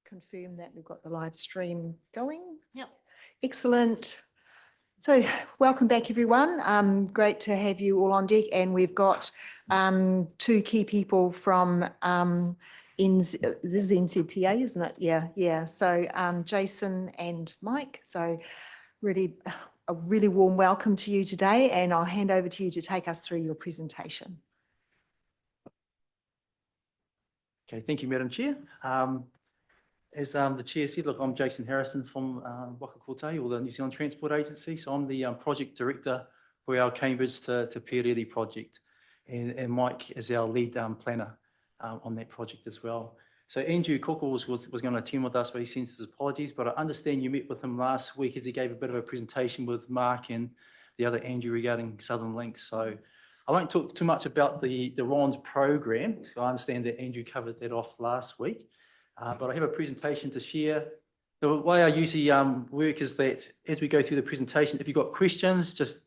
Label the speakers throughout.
Speaker 1: confirm that we've got the live stream going.
Speaker 2: Yep.
Speaker 1: Excellent. So welcome back, everyone. Great to have you all on deck. And we've got two key people from NZTA, isn't it? Yeah. So Jason and Mike. So really, a really warm welcome to you today. And I'll hand over to you to take us through your presentation.
Speaker 3: Okay, thank you, Madam Chair. As the Chair said, look, I'm Jason Harrison from Waka Kotahi, or the New Zealand Transport Agency. So I'm the Project Director for our Cambridge to Perere project. And Mike is our lead planner on that project as well. So Andrew Cockles was going to attend with us, but he sends his apologies. But I understand you met with him last week as he gave a bit of a presentation with Mark and the other Andrew regarding Southern Links. So I won't talk too much about the RONZ program. So I understand that Andrew covered that off last week. But I have a presentation to share. The way I usually work is that as we go through the presentation, if you've got questions, just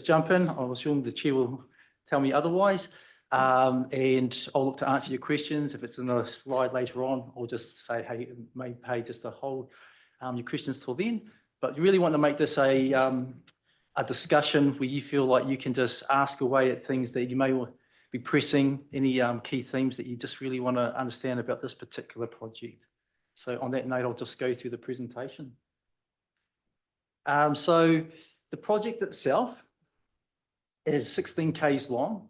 Speaker 3: jump in. I'll assume the Chair will tell me otherwise. And I'll look to answer your questions. If it's in a slide later on, I'll just say, hey, it may pay just to hold your questions till then. But you really want to make this a discussion where you feel like you can just ask away at things that you may be pressing, any key themes that you just really want to understand about this particular project. So on that note, I'll just go through the presentation. So the project itself is 16 k's long.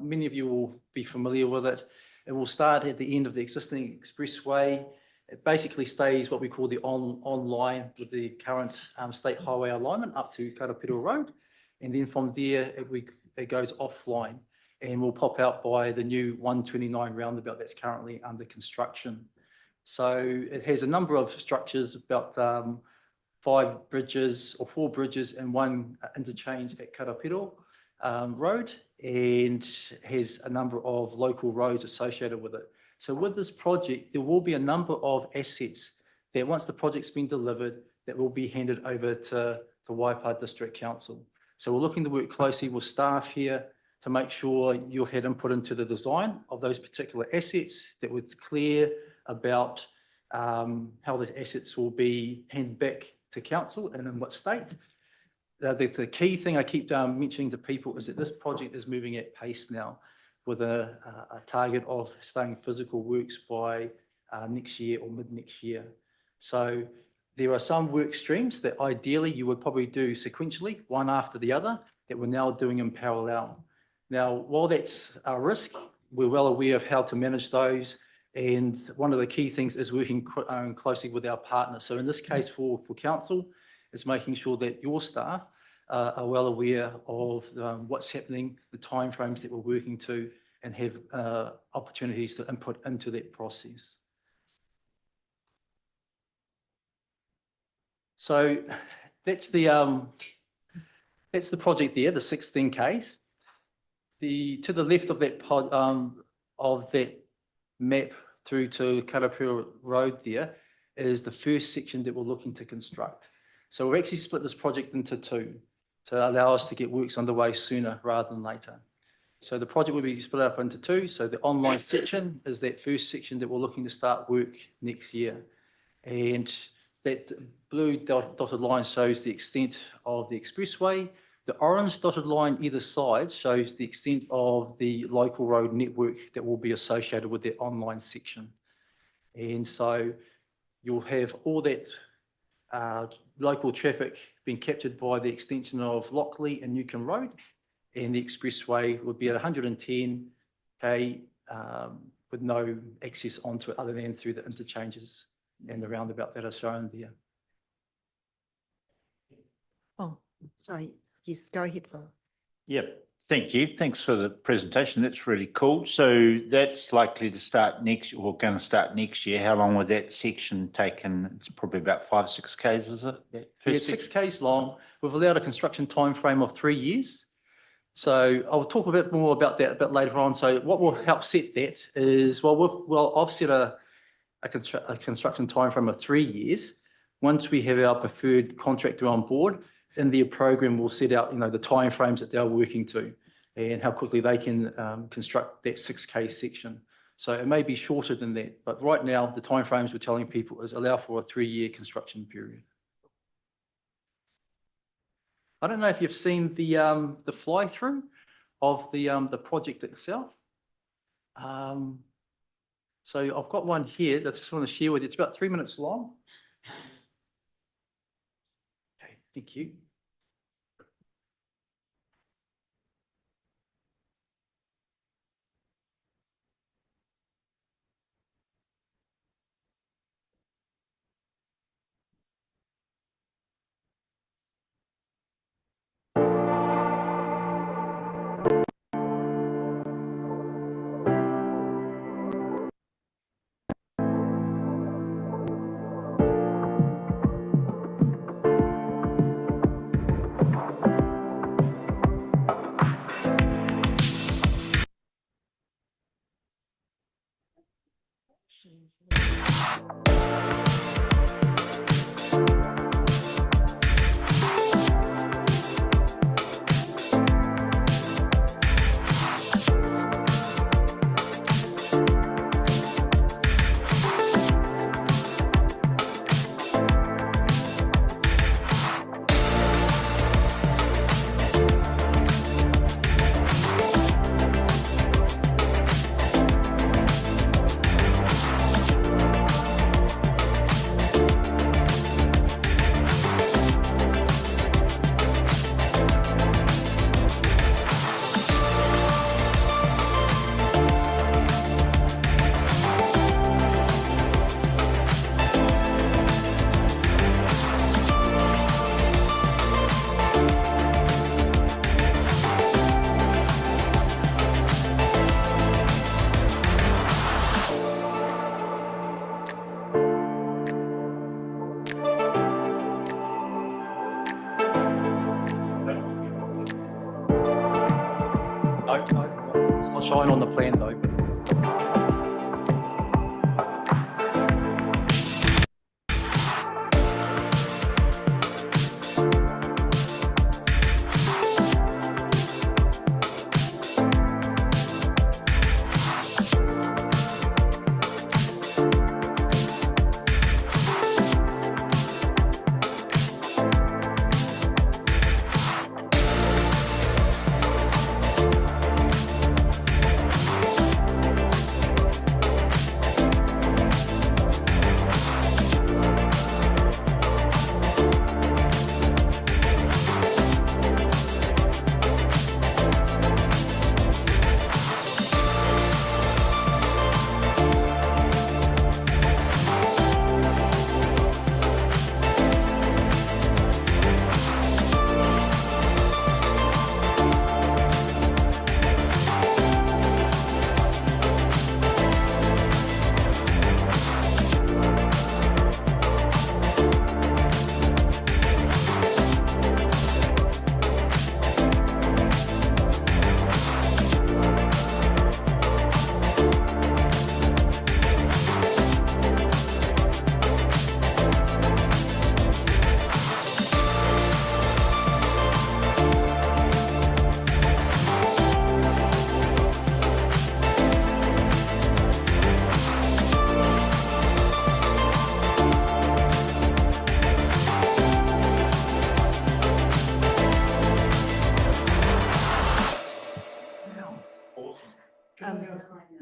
Speaker 3: Many of you will be familiar with it. It will start at the end of the existing expressway. It basically stays what we call the on-line with the current state highway alignment up to Karapiro Road. And then from there, it goes offline and will pop out by the new 129 roundabout that's currently under construction. So it has a number of structures, about 4 bridges and 1 interchange at Karapiro Road, and has a number of local roads associated with it. So with this project, there will be a number of assets that once the project's been delivered, that will be handed over to the Waipa District Council. So we're looking to work closely with staff here to make sure you've had input into the design of those particular assets, that was clear about how the assets will be handed back to council and in what state. The key thing I keep mentioning to people is that this project is moving at pace now with a target of starting physical works by next year or mid next year. So there are some work streams that ideally you would probably do sequentially, one after the other, that we're now doing in parallel. Now, while that's a risk, we're well aware of how to manage those. And one of the key things is working closely with our partners. So in this case for council, it's making sure that your staff are well aware of what's happening, the timeframes that we're working to, and have opportunities to input into that process. So that's the project there, the 16 k's. To the left of that map through to Karapiro Road there is the first section that we're looking to construct. So we've actually split this project into 2 to allow us to get works underway sooner rather than later. So the project will be split up into 2. So the online section is that first section that we're looking to start work next year. And that blue dotted line shows the extent of the expressway. The orange dotted line either side shows the extent of the local road network that will be associated with that online section. And so you'll have all that local traffic being captured by the extension of Lockley and Newcombe Road, and the expressway would be at 110 k with no access onto it other than through the interchanges and the roundabout that are shown there.
Speaker 1: Oh, sorry. Yes, go ahead, Phil.
Speaker 4: Yep, thank you. Thanks for the presentation. That's really cool. So that's likely to start next year, or going to start next year. How long would that section take? And it's probably about 5 or 6 k's, is it?
Speaker 3: Yeah, it's 6 k's long. We've allowed a construction time frame of 3 years. So I'll talk a bit more about that a bit later on. So what will help set that is, I've set a construction time frame of 3 years. Once we have our preferred contractor on board, in their program, we'll set out, the timeframes that they're working to and how quickly they can construct that 6 k section. So it may be shorter than that, but right now, the timeframes we're telling people is allow for a 3-year construction period. I don't know if you've seen the fly through of the project itself. So I've got one here that I just want to share with you. It's about 3 minutes long. Okay, thank you. No, it's not showing on the plan though.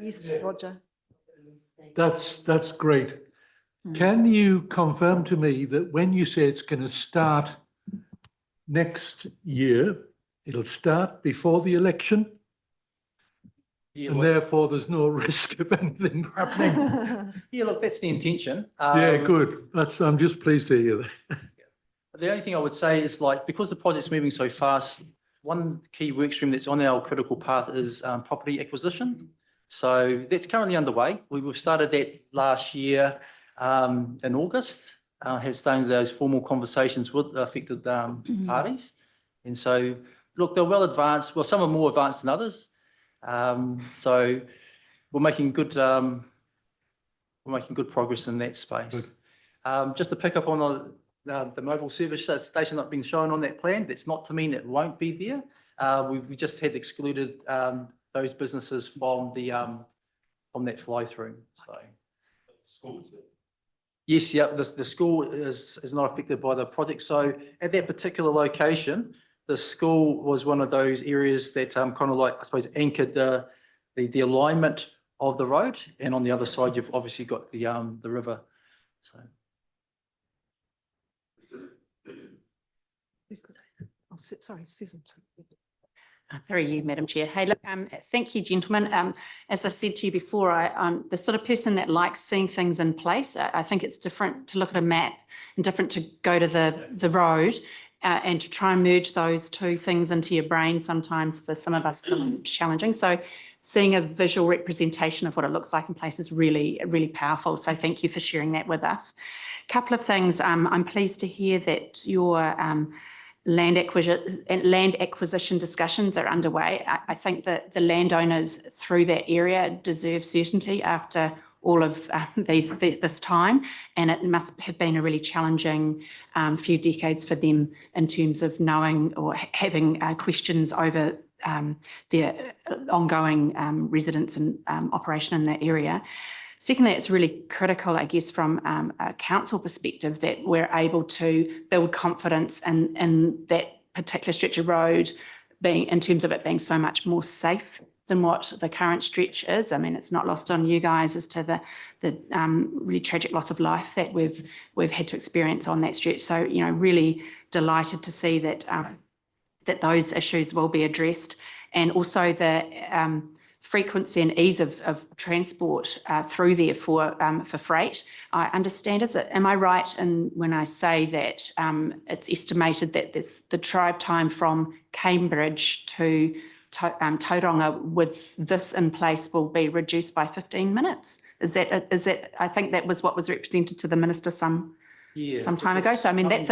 Speaker 1: Yes, Roger.
Speaker 2: That's great. Can you confirm to me that when you say it's going to start next year, it'll start before the election?
Speaker 3: Yeah,
Speaker 2: And
Speaker 3: look,
Speaker 2: therefore there's no risk of anything happening?
Speaker 3: yeah, look, that's the intention.
Speaker 2: Yeah, good. I'm just pleased to hear that.
Speaker 3: The only thing I would say is like, because the project's moving so fast, one key work stream that's on our critical path is property acquisition. So that's currently underway. We've started that last year in August, have started those formal conversations with the affected parties. And so, look, they're well advanced. Well, some are more advanced than others. So we're making good progress in that space.
Speaker 2: Good.
Speaker 3: Just to pick up on the mobile service station not being shown on that plan, that's not to mean it won't be there. We just had excluded those businesses from the from that flow through, so. Yes, yeah, the school is not affected by the project. So at that particular location, the school was one of those areas that kind of like, I suppose, anchored the alignment of the road. And on the other side, you've obviously got the river, so.
Speaker 1: Oh, sorry, Susan.
Speaker 5: Through you, Madam Chair. Hey, look, thank you, gentlemen. As I said to you before, I'm the sort of person that likes seeing things in place. I think it's different to look at a map and different to go to the road and to try and merge those two things into your brain sometimes for some of us is challenging. So seeing a visual representation of what it looks like in place is really, really powerful. So thank you for sharing that with us. A couple of things. I'm pleased to hear that your land acquisition discussions are underway. I think that the landowners through that area deserve certainty after all of this time, and it must have been a really challenging few decades for them in terms of knowing or having questions over their ongoing residence and operation in that area. Secondly, it's really critical, I guess, from a council perspective that we're able to build confidence in that particular stretch of road being, in terms of it being so much more safe than what the current stretch is. I mean, it's not lost on you guys as to the really tragic loss of life that we've had to experience on that stretch. So, you know, really delighted to see that that those issues will be addressed, and also the frequency and ease of transport through there for freight. I understand, am I right when I say that it's estimated that the drive time from Cambridge to Tauranga with this in place will be reduced by 15 minutes? Is that, I think that was what was represented to the Minister some time ago. So I mean, that's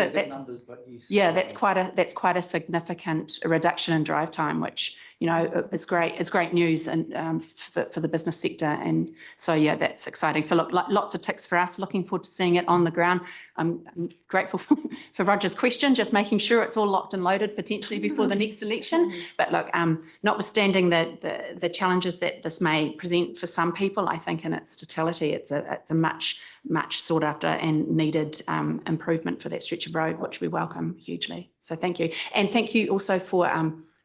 Speaker 5: quite a significant reduction in drive time, which, you know, is great. It's great news and for the business sector. And so, yeah, that's exciting. So look, lots of ticks for us. Looking forward to seeing it on the ground. I'm grateful for Roger's question, just making sure it's all locked and loaded potentially before the next election. But look, notwithstanding the challenges that this may present for some people, I think in its totality, it's a much sought after and needed improvement for that stretch of road, which we welcome hugely. So thank you. And thank you also for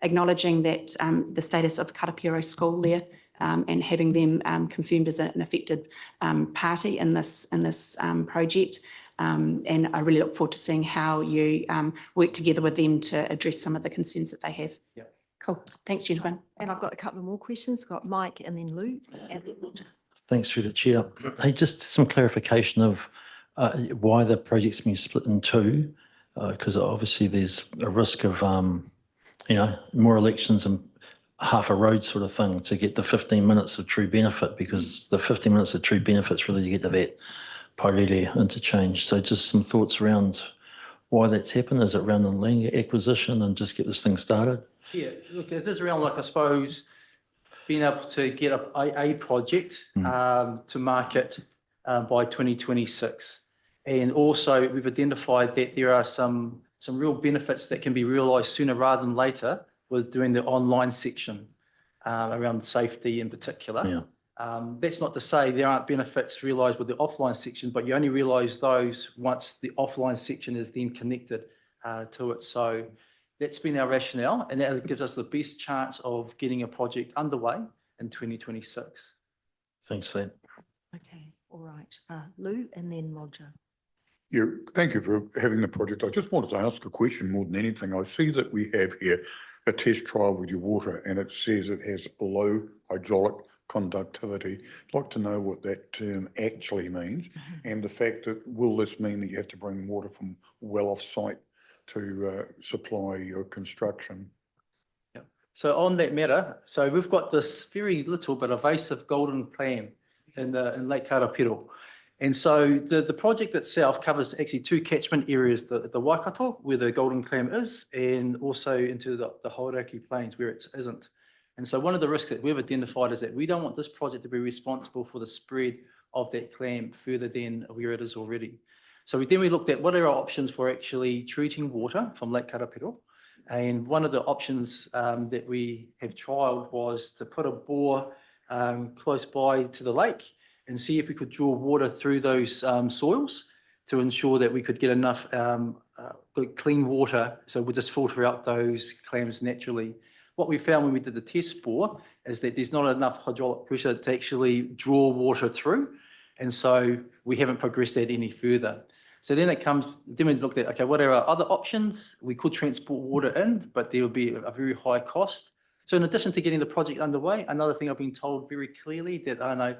Speaker 5: acknowledging that the status of Karapiro School there and having them confirmed as an affected party in this project. And I really look forward to seeing how you work together with them to address some of the concerns that they have.
Speaker 3: Yeah.
Speaker 5: Cool. Thanks, gentlemen.
Speaker 1: And I've got a couple of more questions. I've got Mike and then Lou and then Roger.
Speaker 6: Thanks through the chair. Hey, just some clarification of why the project's been split in two, because obviously there's a risk of, you know, more elections and half a road sort of thing to get the 15 minutes of true benefit, because the 15 minutes of true benefit's really to get to that Pairere interchange. So just some thoughts around why that's happened. Is it around the land acquisition and just get this thing started?
Speaker 3: Yeah, look, it is around, like, I suppose, being able to get a project to market by 2026. And also we've identified that there are some real benefits that can be realised sooner rather than later with doing the online section around safety in particular. Yeah. That's not to say there aren't benefits realised with the offline section, but you only realise those once the offline section is then connected to it. So that's been our rationale, and that gives us the best chance of getting a project underway in 2026.
Speaker 6: Thanks for that.
Speaker 1: Okay, all right. Lou and then Roger.
Speaker 7: Yeah, thank you for having the project. I just wanted to ask a question more than anything. I see that we have here a test trial with your water, and it says it has low hydraulic conductivity. I'd like to know what that term actually means, and the fact that will this mean that you have to bring water from well off-site to supply your construction?
Speaker 3: Yeah. So on that matter, so we've got this very little but evasive golden clam in Lake Karapiro. And so the project itself covers actually two catchment areas, the Waikato, where the golden clam is, and also into the Hauraki Plains where it isn't. And so one of the risks that we've identified is that we don't want this project to be responsible for the spread of that clam further than where it is already. So we looked at what are our options for actually treating water from Lake Karapiro. And one of the options that we have trialled was to put a bore close by to the lake and see if we could draw water through those soils to ensure that we could get enough good clean water, so we'll just filter out those clams naturally. What we found when we did the test bore is that there's not enough hydraulic pressure to actually draw water through, and so we haven't progressed that any further. So then we looked at, okay, what are our other options? We could transport water in, but there would be a very high cost. So in addition to getting the project underway, another thing I've been told very clearly that I know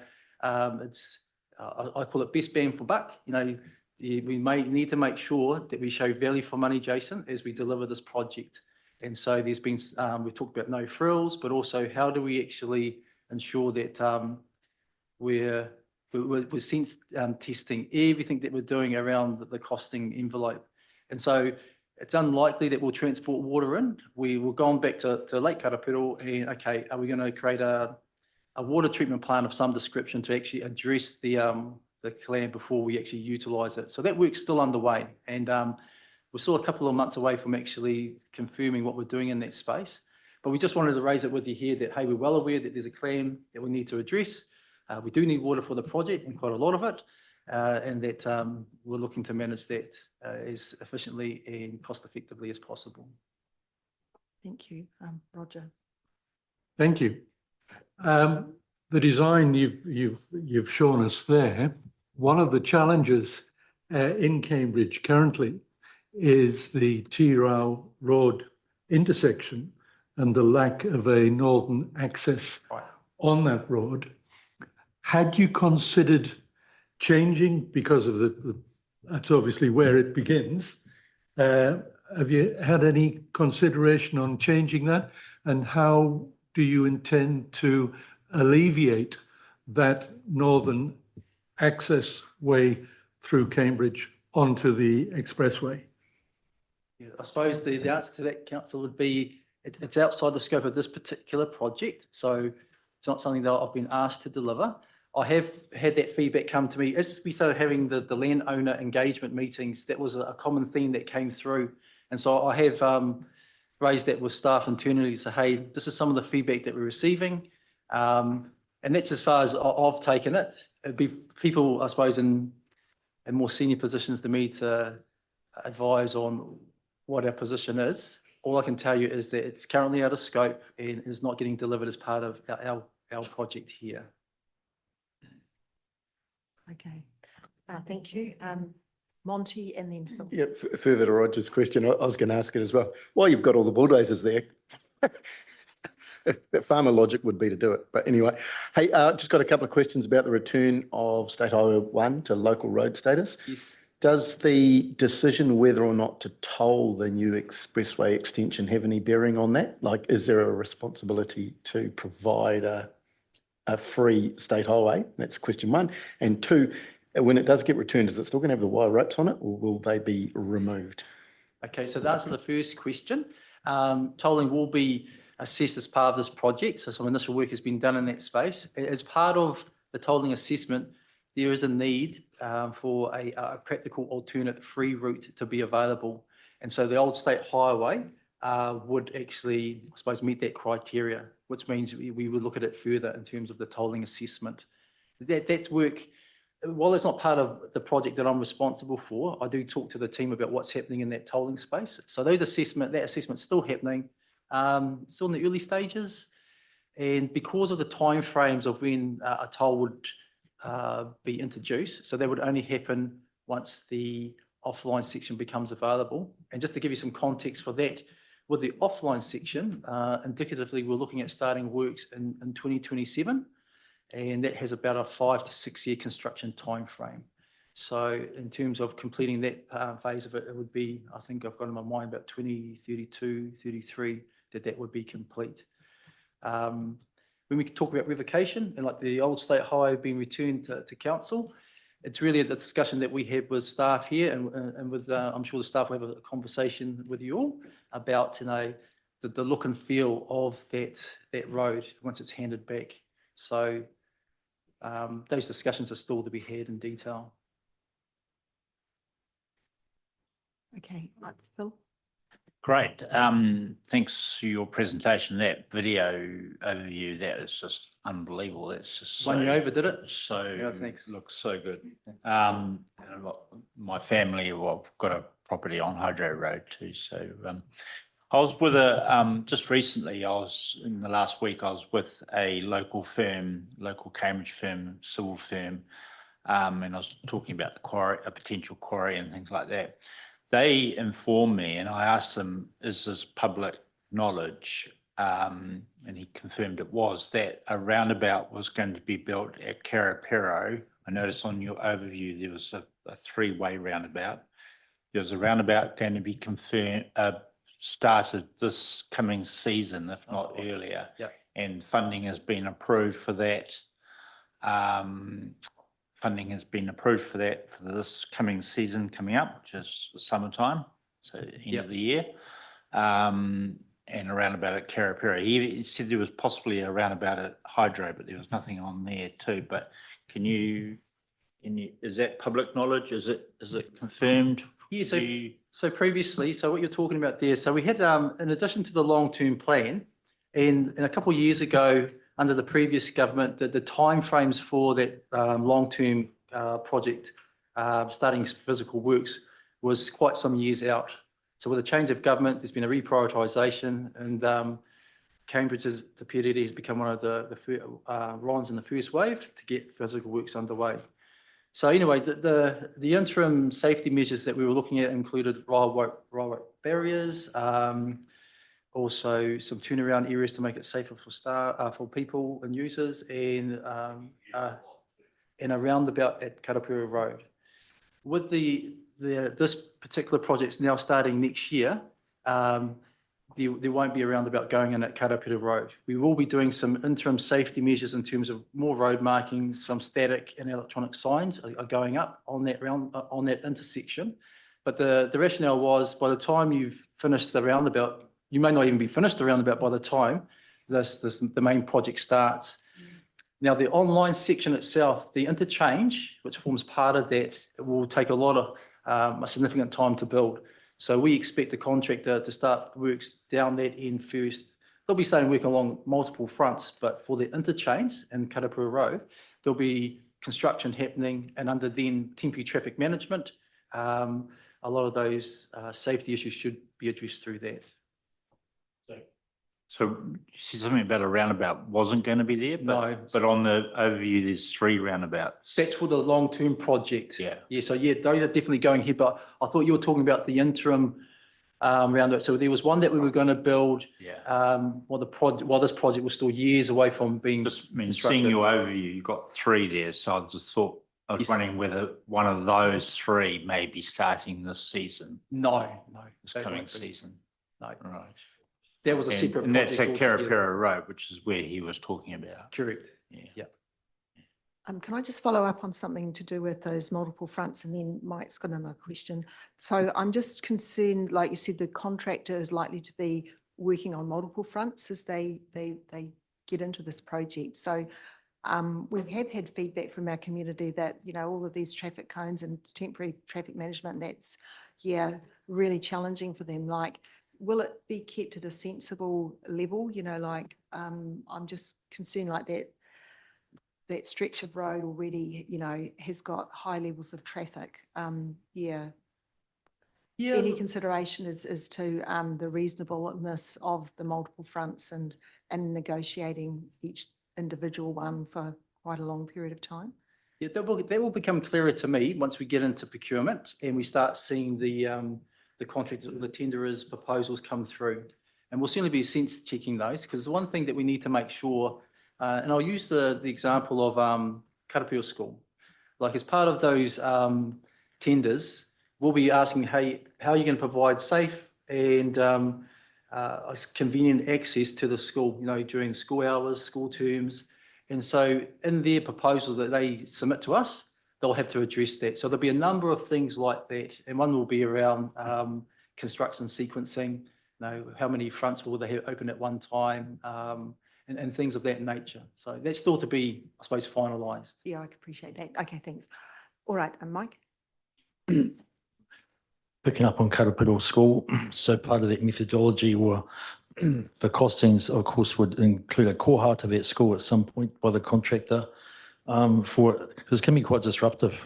Speaker 3: I call it best bang for buck. You know, we may need to make sure that we show value for money, Jason, as we deliver this project. And so there's been, we've talked about no frills, but also how do we actually ensure that we're sense testing everything that we're doing around the costing envelope. And so it's unlikely that we'll transport water in. We're going back to Lake Karapiro and, okay, are we going to create a water treatment plant of some description to actually address the clam before we actually utilise it? So that work's still underway, and we're still a couple of months away from actually confirming what we're doing in that space. But we just wanted to raise it with you here that, hey, we're well aware that there's a clam that we need to address. We do need water for the project, and quite a lot of it, and that we're looking to manage that as efficiently and cost effectively as possible.
Speaker 1: Thank you, Roger.
Speaker 2: Thank you. The design you've shown us there, one of the challenges in Cambridge currently is the Tirau Road intersection and the lack of a northern access on that road. Had you considered changing, because of that's obviously where it begins, have you had any consideration on changing that? And how do you intend to alleviate that northern access way through Cambridge onto the expressway?
Speaker 3: Yeah, I suppose the answer to that, Council, would be it's outside the scope of this particular project, so it's not something that I've been asked to deliver. I have had that feedback come to me as we started having the landowner engagement meetings. That was a common theme that came through, and so I have raised that with staff internally to say, hey, this is some of the feedback that we're receiving, and that's as far as I've taken it. It'd be people, I suppose, in more senior positions than me to advise on what our position is. All I can tell you is that it's currently out of scope and is not getting delivered as part of our project here.
Speaker 1: Okay, thank you. Monty and then Phil.
Speaker 8: Yeah, further to Roger's question, I was going to ask it as well. While you've got all the bulldozers there, that farmer logic would be to do it. But anyway, hey, just got a couple of questions about the return of State Highway 1 to local road status.
Speaker 3: Yes.
Speaker 8: Does the decision whether or not to toll the new expressway extension have any bearing on that? Like, is there a responsibility to provide a free state highway? That's question one. And two, when it does get returned, is it still going to have the wire ropes on it, or will they be removed?
Speaker 3: Okay, so to answer the first question, tolling will be assessed as part of this project. So some initial work has been done in that space. As part of the tolling assessment, there is a need for a practical alternate free route to be available. And so the old state highway would actually, I suppose, meet that criteria, which means we would look at it further in terms of the tolling assessment. That's work, while it's not part of the project that I'm responsible for, I do talk to the team about what's happening in that tolling space. So that assessment's still happening, still in the early stages. And because of the timeframes of when a toll would be introduced, so that would only happen once the offline section becomes available. And just to give you some context for that, with the offline section, indicatively, we're looking at starting works in 2027, and that has about a 5 to 6 year construction timeframe. So in terms of completing that phase of it, it would be, I think I've got in my mind about 2032, 33, that would be complete. When we talk about revocation and like the old state highway being returned to council, it's really the discussion that we had with staff here and with, I'm sure the staff will have a conversation with you all about, you know, the look and feel of that road once it's handed back. So those discussions are still to be had in detail.
Speaker 1: Okay, right, Phil.
Speaker 4: Great. Thanks for your presentation. That video overview, that is just unbelievable. That's just
Speaker 3: Won you over, did it?
Speaker 4: So
Speaker 3: Yeah, thanks.
Speaker 4: looks so good. And my family, well, I've got a property on Hydro Road too. So I was with just recently, in the last week, I was with a local Cambridge firm, civil firm, and I was talking about the quarry, a potential quarry and things like that. They informed me, and I asked them, is this public knowledge? And he confirmed it was, that a roundabout was going to be built at Karapiro. I noticed on your overview there was a three-way roundabout. There was a roundabout going to be started this coming season, if not earlier.
Speaker 3: Yep.
Speaker 4: And funding has been approved for that. Funding has been approved for that for this coming season coming up, which is the summertime, so end of the year. And a roundabout at Karapiro. He said there was possibly a roundabout at Hydro, but there was nothing on there too. But is that public knowledge? Is it confirmed?
Speaker 3: Yeah, so previously, so what you're talking about there, so we had, in addition to the long-term plan, and a couple of years ago, under the previous government, the timeframes for that long-term project, starting physical works, was quite some years out. So with the change of government, there's been a reprioritisation, and Cambridge, the PDD, has become one of the RONs in the first wave to get physical works underway. So anyway, the interim safety measures that we were looking at included railway barriers, also some turnaround areas to make it safer for people and users, and a roundabout at Karapiro Road. With this particular project's now starting next year, there won't be a roundabout going in at Karapiro Road. We will be doing some interim safety measures in terms of more road markings, some static and electronic signs are going up on that intersection. But the rationale was, by the time you've finished the roundabout, you may not even be finished the roundabout by the time the main project starts. Now, the online section itself, the interchange, which forms part of that, it will take a significant time to build. So we expect the contractor to start works down that end first. They'll be starting work along multiple fronts, but for the interchange in Karapiro Road, there'll be construction happening, and under then temporary traffic management, a lot of those safety issues should be addressed through that.
Speaker 4: So you said something about a roundabout wasn't going to be there?
Speaker 3: No.
Speaker 4: But on the overview, there's 3 roundabouts.
Speaker 3: That's for the long-term project.
Speaker 4: Yeah.
Speaker 3: Yeah, so yeah, those are definitely going ahead, but I thought you were talking about the interim roundabout. So there was one that we were going to build while this project was still years away from being constructed.
Speaker 4: Seeing your overview, you've got 3 there, so I just thought, I was wondering whether one of those 3 may be starting this season.
Speaker 3: No.
Speaker 4: This coming season.
Speaker 3: No.
Speaker 4: Right.
Speaker 3: That was a separate
Speaker 4: and
Speaker 3: project.
Speaker 4: that's at
Speaker 3: altogether.
Speaker 4: Karapiro Road, which is where he was talking about.
Speaker 3: Correct.
Speaker 4: Yeah.
Speaker 1: Can I just follow up on something to do with those multiple fronts, and then Mike's got another question. So I'm just concerned, like you said, the contractor is likely to be working on multiple fronts as they get into this project. So we have had feedback from our community that, all of these traffic cones and temporary traffic management, that's, really challenging for them. Like, will it be kept at a sensible level? I'm just concerned like that stretch of road already, has got high levels of traffic. Any consideration as to the reasonableness of the multiple fronts and negotiating each individual one for quite a long period of time?
Speaker 3: Yeah, that will become clearer to me once we get into procurement and we start seeing the contractors, the tenderers' proposals come through. And we'll certainly be sense checking those, because the one thing that we need to make sure, and I'll use the example of Karapiro School. Like, as part of those tenders, we'll be asking, hey, how are you going to provide safe and convenient access to the school, during school hours, school terms. And so in their proposal that they submit to us, they'll have to address that. So there'll be a number of things like that. And one will be around construction sequencing, how many fronts will they have open at one time, and things of that nature. So that's still to be, I suppose, finalised.
Speaker 1: Yeah, I can appreciate that. Okay, thanks. All right, and Mike?
Speaker 6: picking up on Karapiro School. So part of that methodology or the costings, of course, would include a kohata of that school at some point by the contractor because it can be quite disruptive.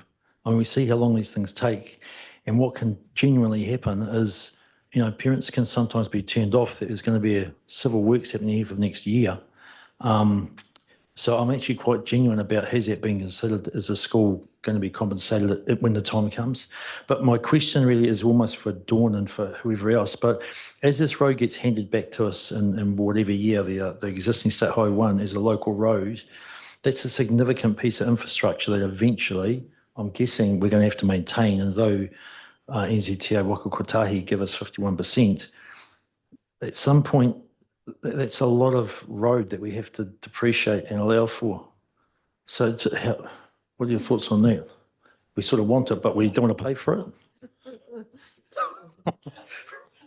Speaker 6: I mean, we see how long these things take, and what can genuinely happen is, parents can sometimes be turned off that there's going to be a civil works happening here for the next year. So I'm actually quite genuine about has that been considered? Is the school going to be compensated when the time comes? But my question really is almost for Dawn and for whoever else. But as this road gets handed back to us in whatever year, the existing State Highway 1 is a local road, that's a significant piece of infrastructure that eventually, I'm guessing, we're going to have to maintain. And though NZTA Waka Kotahi give us 51%, at some point, that's a lot of road that we have to depreciate and allow for. So what are your thoughts on that? We sort of want it, but we don't want to pay for it.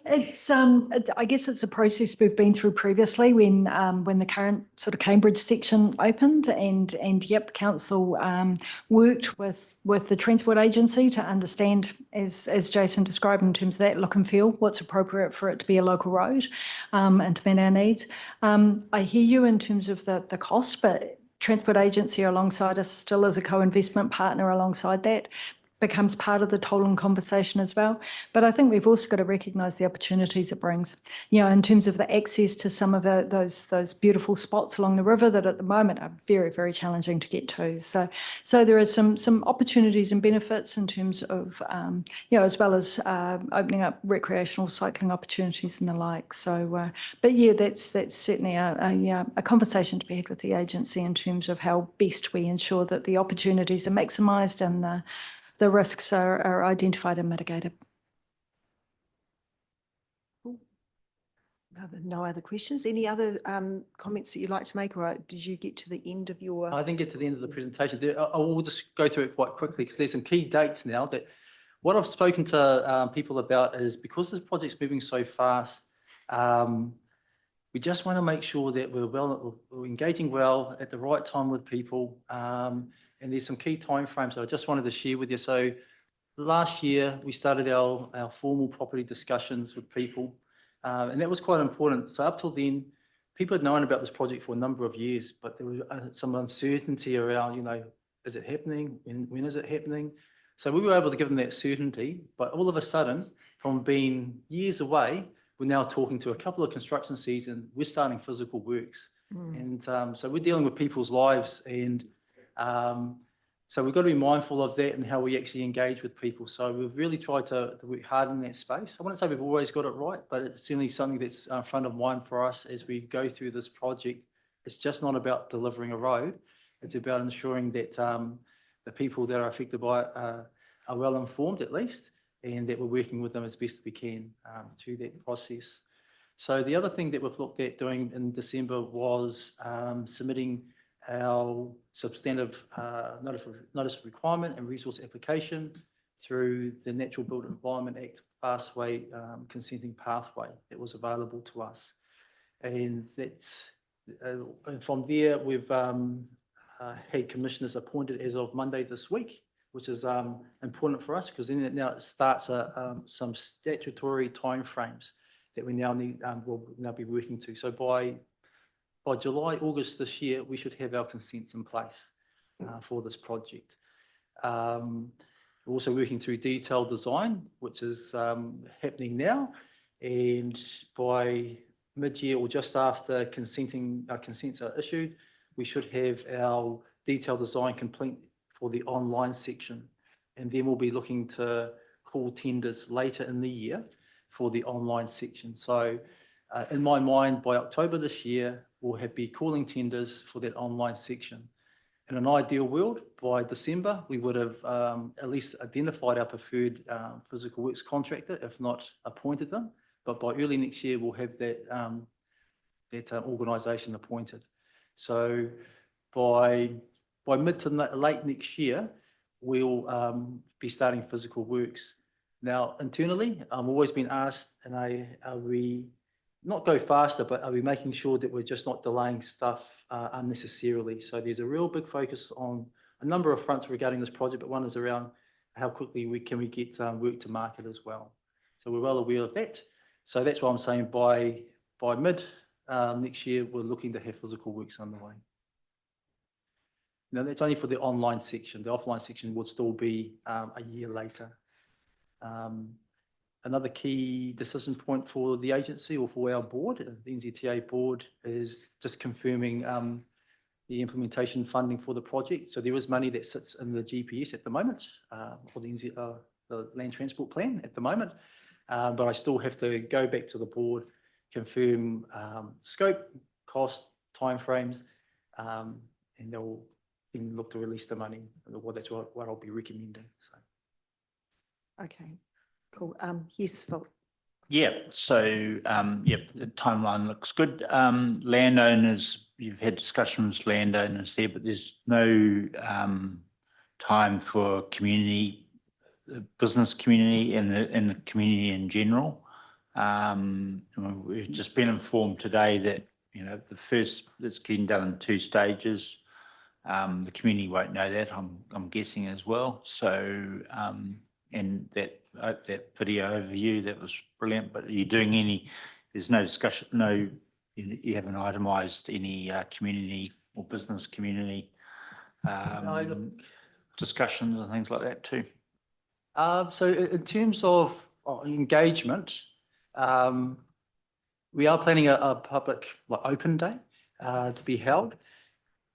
Speaker 9: It's, I guess it's a process we've been through previously when the current sort of Cambridge section opened and yep, council worked with the Transport Agency to understand, as Jason described in terms of that look and feel, what's appropriate for it to be a local road and to meet our needs. I hear you in terms of the cost, but Transport Agency alongside us still as a co-investment partner alongside that becomes part of the tolling conversation as well. But I think we've also got to recognise the opportunities it brings, in terms of the access to some of those beautiful spots along the river that at the moment are very, very challenging to get to. So there are some opportunities and benefits in terms of, as well as opening up recreational cycling opportunities and the like. So, but yeah, that's certainly a conversation to be had with the agency in terms of how best we ensure that the opportunities are maximised and the risks are identified and mitigated.
Speaker 1: No other questions? Any other comments that you'd like to make, or did you get to the end of your?
Speaker 3: I didn't get to the end of the presentation. I will just go through it quite quickly because there's some key dates now that what I've spoken to people about is because this project's moving so fast, we just want to make sure that we're engaging well at the right time with people. And there's some key timeframes that I just wanted to share with you. So last year, we started our formal property discussions with people, and that was quite important. So up till then, people had known about this project for a number of years, but there was some uncertainty around, is it happening? When is it happening? So we were able to give them that certainty, but all of a sudden, from being years away, we're now talking to a couple of construction seasons, we're starting physical works. And so we're dealing with people's lives and so we've got to be mindful of that and how we actually engage with people. So we've really tried to work hard in that space. I wouldn't say we've always got it right, but it's certainly something that's front of mind for us as we go through this project. It's just not about delivering a road. It's about ensuring that the people that are affected by it are well informed at least, and that we're working with them as best we can through that process. So the other thing that we've looked at doing in December was submitting our substantive notice of requirement and resource application through the Natural Built Environment Act Fastway consenting pathway that was available to us. And that's and from there we've had commissioners appointed as of Monday this week, which is important for us because then it starts some statutory timeframes that we now need will now be working to. So by July, August this year, we should have our consents in place for this project. We're also working through detailed design, which is happening now. And by mid-year or just after consents are issued, we should have our detailed design complete for the online section. And then we'll be looking to call tenders later in the year for the online section. So in my mind, by October this year, we'll be calling tenders for that online section. In an ideal world, by December, we would have at least identified our preferred physical works contractor, if not appointed them. But by early next year, we'll have that organisation appointed. So by mid to late next year, we'll be starting physical works. Now, internally, I've always been asked, and are we not go faster, but are we making sure that we're just not delaying stuff unnecessarily? So there's a real big focus on a number of fronts regarding this project, but one is around how quickly can we get work to market as well. So we're well aware of that. So that's why I'm saying by mid next year, we're looking to have physical works underway. Now, that's only for the online section. The offline section would still be a year later. Another key decision point for the agency or for our board, the NZTA board, is just confirming the implementation funding for the project. So there is money that sits in the GPS at the moment, or the land transport plan at the moment. But I still have to go back to the board, confirm scope, cost, timeframes, and they'll then look to release the money. Well, that's what I'll be recommending. So.
Speaker 1: Okay, cool. Yes, Phil.
Speaker 4: Yeah, so, the timeline looks good. Landowners, you've had discussions with landowners there, but there's no time for community, the business community and the community in general. We've just been informed today that, the first, it's getting done in 2 stages. The community won't know that, I'm guessing as well. So, and that video overview, that was brilliant, but are you doing there's no discussion, you haven't itemised any community or business community discussions and things like that too?
Speaker 3: So in terms of engagement, we are planning a public open day to be held.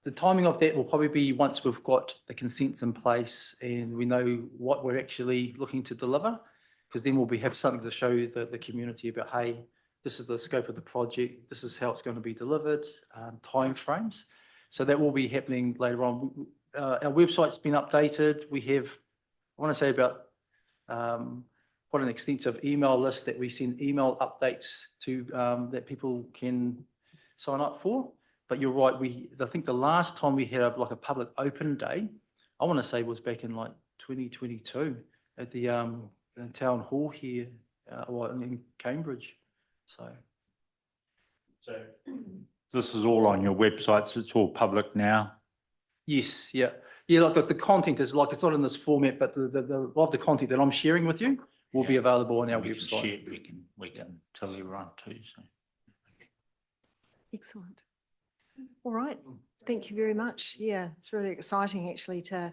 Speaker 3: The timing of that will probably be once we've got the consents in place and we know what we're actually looking to deliver, because then we'll have something to show the community about, hey, this is the scope of the project, this is how it's going to be delivered, timeframes. So that will be happening later on. Our website's been updated. We have, I want to say about quite an extensive email list that we send email updates to that people can sign up for. But you're right, I think the last time we had a public open day, I want to say was back in 2022 at the town hall here in Cambridge. So
Speaker 4: this is all on your websites, it's all public now?
Speaker 3: Yes, yeah. Yeah, the content is it's not in this format, but a lot of the content that I'm sharing with you will be available on our website.
Speaker 4: We can tell everyone too. So.
Speaker 1: Excellent. All right. Thank you very much. Yeah, it's really exciting actually to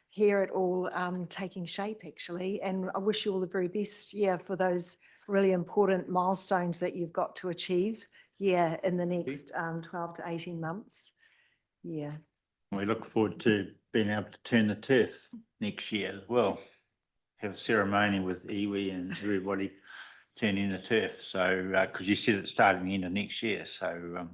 Speaker 1: hear it all taking shape actually. And I wish you all the very best, for those really important milestones that you've got to achieve, in the next 12 to 18 months. Yeah.
Speaker 4: We look forward to being able to turn the turf next year as well. Have a ceremony with iwi and everybody turning the turf. So, because you said it starting the end of next year. So,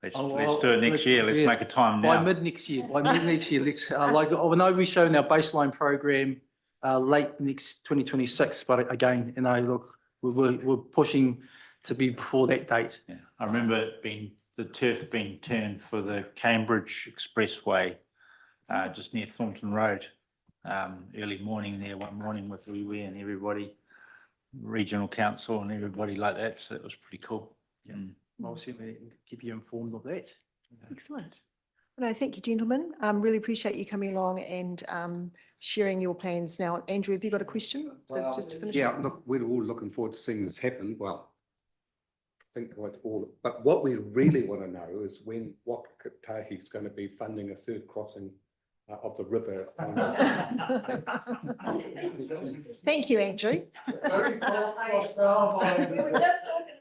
Speaker 4: let's do it next year. Let's make a time now.
Speaker 3: By mid next year. Let's I know we've shown our baseline program late next 2026, but again, look, we're pushing to be before that date.
Speaker 4: Yeah, I remember the turf being turned for the Cambridge Expressway, just near Thornton Road, early morning there one morning with iwi and everybody, regional council and everybody like that. So it was pretty cool.
Speaker 3: Yeah. I'll certainly keep you informed of that.
Speaker 1: Excellent. No, thank you, gentlemen. Really appreciate you coming along and sharing your plans. Now, Andrew, have you got a question? Just to finish
Speaker 10: Yeah,
Speaker 1: up?
Speaker 10: look, we're all looking forward to seeing this happen. Well, I think but what we really want to know is when Wakatahi is going to be funding a 3rd crossing of the river.
Speaker 1: Thank you, Andrew.
Speaker 2: We were
Speaker 1: just talking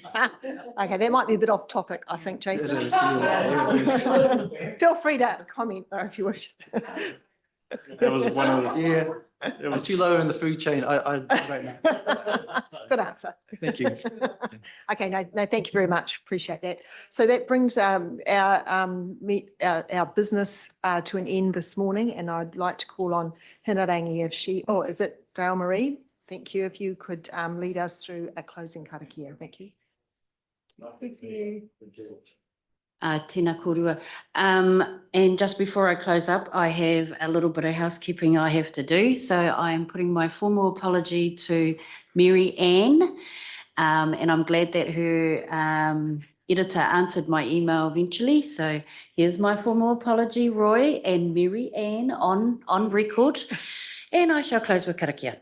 Speaker 1: about it. Okay, that might be a bit off topic, I think, Jason.
Speaker 3: It is, yeah.
Speaker 1: Feel free to comment though if you wish.
Speaker 4: That was one of the.
Speaker 3: Yeah. It was too low in the food chain. I don't know.
Speaker 1: Good answer.
Speaker 3: Thank you.
Speaker 1: Okay, no, thank you very much. Appreciate that. So that brings our business to an end this morning, and I'd like to call on Hinarangi is it Dale Marie? Thank you. If you could lead us through a closing karakia. Thank you. Thank you.
Speaker 11: Tēnā korua. And just before I close up, I have a little bit of housekeeping I have to do. So I am putting my formal apology to Mary Ann, and I'm glad that her editor answered my email eventually. So here's my formal apology, Roy and Mary Ann on record. And I shall close with karakia.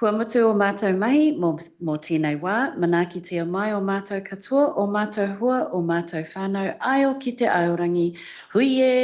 Speaker 11: Kua mutu o mātou mahi mō tēnei wā, manakitia mai o mātou katoa, o mātou hua, o mātou whānau, ai o ki te aorangi. Hui e!